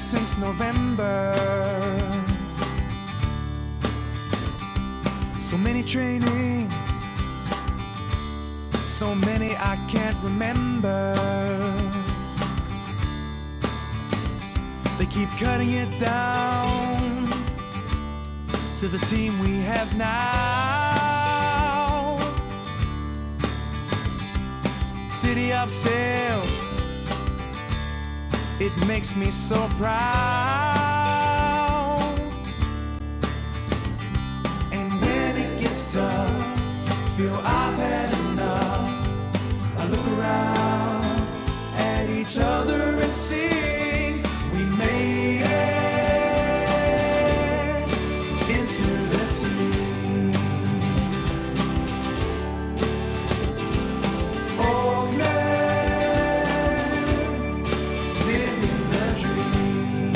since November. So many trainings, so many I can't remember. They keep cutting it down to the team we have now. City of Sails, it makes me so proud. And when it gets tough, feel I've had enough, I look around at each other and sing, we made it into the team. Auckland, living the dream.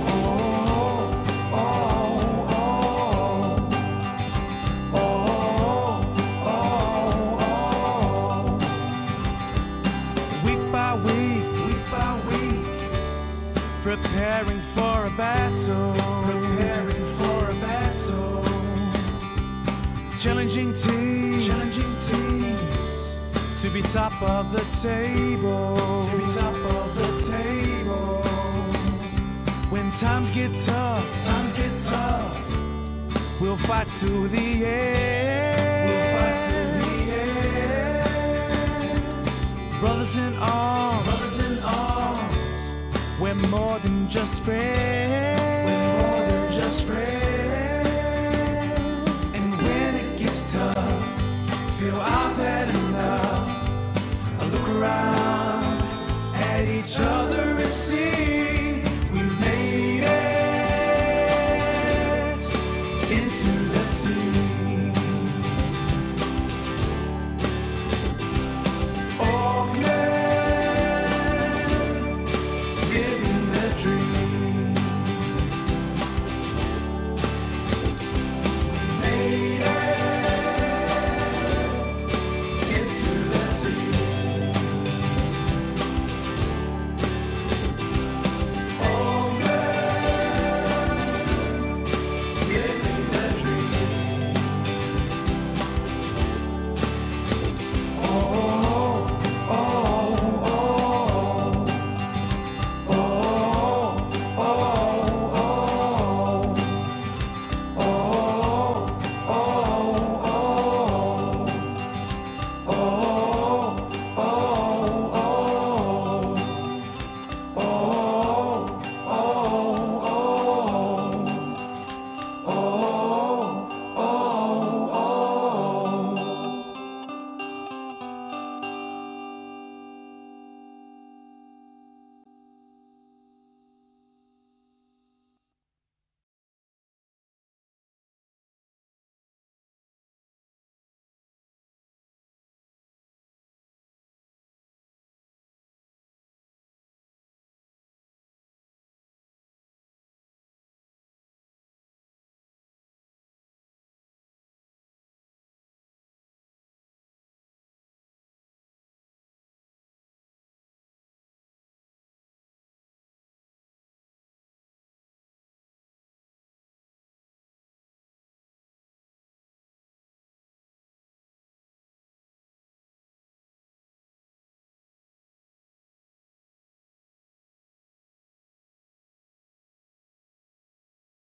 Oh, oh, oh, oh, oh, oh. Week by week, preparing for a battle, challenging teams to be top of the table, When times get tough, we'll fight to the end. Brothers in arms, we're more than just friends.